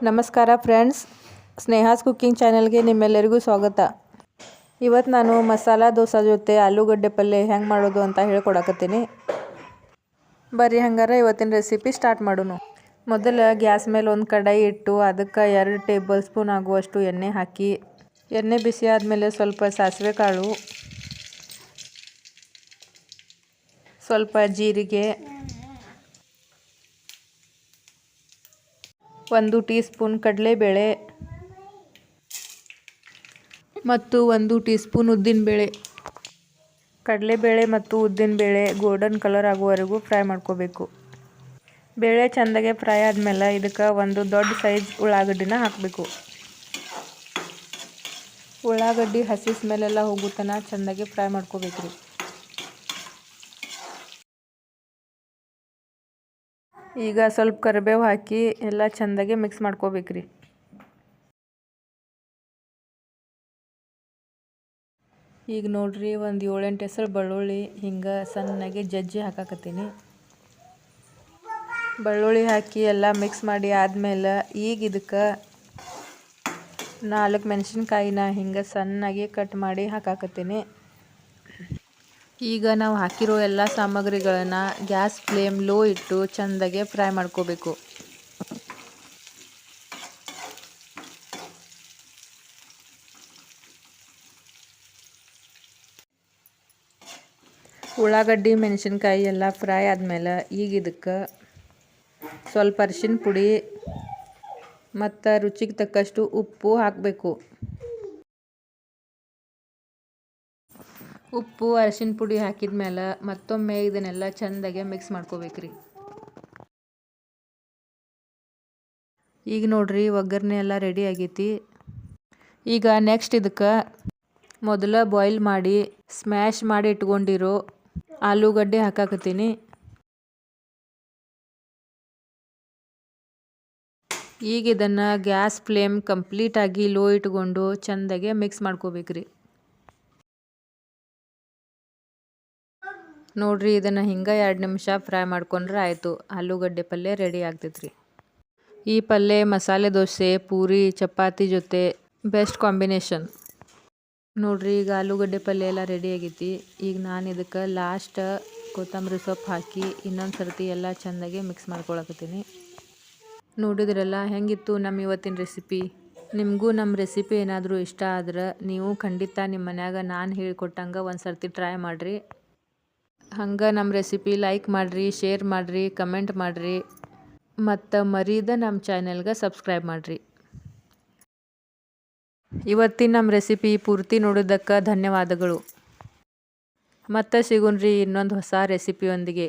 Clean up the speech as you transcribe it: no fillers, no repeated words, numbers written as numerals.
ನಮಸ್ಕಾರ friends, ಸ್ನೇಹಾಸ್ cooking ಚಾನೆಲ್ಗೆ ನಿಮ್ಮೆಲ್ಲರಿಗೂ ಸ್ವಾಗತ. ಇವತ್ತು ನಾನು ಮಸಾಲ ದೋಸೆ ಜೊತೆ ಆಲೂಗಡ್ಡೆ ಪಲ್ಯ ಹೆಂಗೆ ಮಾಡೋದು ಅಂತ ಹೇಳ್ಕೊಡಕತ್ತೀನಿ. ಬರ್ರಿ ಹಂಗಾರೆ ಇವತ್ತಿನ ರೆಸಿಪಿ ಸ್ಟಾರ್ಟ್ ಮಾಡೋಣ. ಮೊದಲು ಗ್ಯಾಸ್ ಮೇಲೆ ಒಂದು ಕಡಾಯಿ ಇಟ್ಟು ಅದಕ್ಕೆ 2 ಟೇಬಲ್ ಸ್ಪೂನ್ ಆಗುವಷ್ಟು ಎಣ್ಣೆ ಹಾಕಿ, ಎಣ್ಣೆ ಬಿಸಿ ಆದಮೇಲೆ ಸ್ವಲ್ಪ ಸಾಸಿವೆ ಕಾಳು, ಸ್ವಲ್ಪ ಜೀರಿಗೆ, 1 ಟೀ ಸ್ಪೂನ್ ಕಡಲೆಬೇಳೆ ಮತ್ತು 1 ಟೀ ಸ್ಪೂನ್ ಉದ್ದಿನಬೇಳೆ. ಕಡಲೆಬೇಳೆ ಮತ್ತು ಉದ್ದಿನಬೇಳೆ ಗೋಲ್ಡನ್ ಕಲರ್ ಆಗುವವರೆಗೂ ಫ್ರೈ ಮಾಡ್ಕೋಬೇಕು. ಬೇಳೆ ಚೆಂದಾಗೆ ಫ್ರೈ ಆದಮೇಲೆ ಇದಕ್ಕೆ ಒಂದು ದೊಡ್ಡ ಸೈಜ್ ಉಳ್ಳಾಗಡ್ಡಿನ ಹಾಕಬೇಕು. ಉಳ್ಳಾಗಡ್ಡಿ ಹಸಿ ಸ್ಮೆಲ್ಲೆಲ್ಲ ಹೋಗೋ ತನಕ ಚೆಂದಾಗೆ ಫ್ರೈ ಮಾಡ್ಕೋಬೇಕ್ರಿ. ಈಗ ಸ್ವಲ್ಪ ಕರಿಬೇವು ಹಾಕಿ ಎಲ್ಲ ಚೆಂದಾಗೆ ಮಿಕ್ಸ್ ಮಾಡ್ಕೋಬೇಕ್ರಿ. ಈಗ ನೋಡ್ರಿ, ಒಂದು 7-8 ಹೆಸರು ಬೆಳ್ಳುಳ್ಳಿ ಹಿಂಗೆ ಸಣ್ಣಗೆ ಜಜ್ಜಿ ಹಾಕಾಕತ್ತೀನಿ. ಬೆಳ್ಳುಳ್ಳಿ ಹಾಕಿ ಎಲ್ಲ ಮಿಕ್ಸ್ ಮಾಡಿ ಆದಮೇಲೆ ಈಗ ಇದಕ್ಕೆ 4 ಮೆಣಸಿನ್ಕಾಯಿನ ಹಿಂಗೆ ಸಣ್ಣಗೆ ಕಟ್ ಮಾಡಿ ಹಾಕಾಕತ್ತೀನಿ. ಈಗ ನಾವು ಹಾಕಿರೋ ಎಲ್ಲ ಸಾಮಗ್ರಿಗಳನ್ನು ಗ್ಯಾಸ್ ಫ್ಲೇಮ್ ಲೋ ಇಟ್ಟು ಚೆಂದಾಗೆ ಫ್ರೈ ಮಾಡ್ಕೋಬೇಕು. ಉಳ್ಳಾಗಡ್ಡಿ ಮೆಣಸಿನ್ಕಾಯಿ ಎಲ್ಲ ಫ್ರೈ ಆದಮೇಲೆ ಈಗ ಇದಕ್ಕೆ ಸ್ವಲ್ಪ ಅರಿಶಿನ ಪುಡಿ ಮತ್ತು ರುಚಿಗೆ ತಕ್ಕಷ್ಟು ಉಪ್ಪು ಹಾಕಬೇಕು. ಉಪ್ಪು ಅರಿಶಿನ ಪುಡಿ ಹಾಕಿದ ಮೇಲೆ ಮತ್ತೊಮ್ಮೆ ಇದನ್ನೆಲ್ಲ ಚೆಂದಾಗೆ ಮಿಕ್ಸ್ ಮಾಡ್ಕೋಬೇಕ್ರಿ. ಈಗ ನೋಡ್ರಿ, ಒಗ್ಗರಣೆ ಎಲ್ಲ ರೆಡಿ ಆಗೈತಿ. ಈಗ ನೆಕ್ಸ್ಟ್ ಇದಕ್ಕೆ ಮೊದಲ ಬಾಯ್ಲ್ ಮಾಡಿ ಸ್ಮ್ಯಾಶ್ ಮಾಡಿ ಇಟ್ಕೊಂಡಿರೋ ಆಲೂಗಡ್ಡೆ ಹಾಕಾಕತ್ತೀನಿ. ಈಗ ಇದನ್ನು ಗ್ಯಾಸ್ ಫ್ಲೇಮ್ ಕಂಪ್ಲೀಟಾಗಿ ಲೋ ಇಟ್ಕೊಂಡು ಚೆಂದಾಗೆ ಮಿಕ್ಸ್ ಮಾಡ್ಕೋಬೇಕ್ರಿ. ನೋಡ್ರಿ, ಇದನ್ನು ಹಿಂಗೆ 2 ನಿಮಿಷ ಫ್ರೈ ಮಾಡ್ಕೊಂಡ್ರೆ ಆಯಿತು. ಆಲೂಗಡ್ಡೆ ಪಲ್ಯ ರೆಡಿ ಆಗ್ತೈತ್ರಿ. ಈ ಪಲ್ಯ ಮಸಾಲೆ ದೋಸೆ, ಪೂರಿ, ಚಪಾತಿ ಜೊತೆ ಬೆಸ್ಟ್ ಕಾಂಬಿನೇಷನ್. ನೋಡ್ರಿ, ಈಗ ಆಲೂಗಡ್ಡೆ ಪಲ್ಯ ಎಲ್ಲ ರೆಡಿ ಆಗೈತಿ. ಈಗ ನಾನು ಇದಕ್ಕೆ ಲಾಸ್ಟ್ ಕೊತ್ತಂಬರಿ ಸೊಪ್ಪು ಹಾಕಿ ಇನ್ನೊಂದು ಸರ್ತಿ ಎಲ್ಲ ಚೆಂದಾಗೆ ಮಿಕ್ಸ್ ಮಾಡ್ಕೊಳಕತ್ತೀನಿ. ನೋಡಿದ್ರಲ್ಲ ಹೆಂಗಿತ್ತು ನಮ್ಮ ಇವತ್ತಿನ ರೆಸಿಪಿ. ನಿಮಗೂ ನಮ್ಮ ರೆಸಿಪಿ ಏನಾದರೂ ಇಷ್ಟ ಆದ್ರೆ ನೀವು ಖಂಡಿತ ನಿಮ್ಮ ಮನ್ಯಾಗ ನಾನು ಹೇಳಿಕೊಟ್ಟಂಗೆ ಒಂದು ಸರ್ತಿ ಟ್ರೈ ಮಾಡಿರಿ. ಹಂಗೆ ನಮ್ಮ ರೆಸಿಪಿ ಲೈಕ್ ಮಾಡಿರಿ, ಶೇರ್ ಮಾಡಿರಿ, ಕಮೆಂಟ್ ಮಾಡಿರಿ ಮತ್ತು ಮರೀದ ನಮ್ಮ ಚಾನೆಲ್ಗೆ ಸಬ್ಸ್ಕ್ರೈಬ್ ಮಾಡಿರಿ. ಇವತ್ತಿನ ನಮ್ಮ ರೆಸಿಪಿ ಪೂರ್ತಿ ನೋಡಿದ್ದಕ್ಕೆ ಧನ್ಯವಾದಗಳು. ಮತ್ತೆ ಸಿಗೋಣ್ರಿ ಇನ್ನೊಂದು ಹೊಸ ರೆಸಿಪಿಯೊಂದಿಗೆ.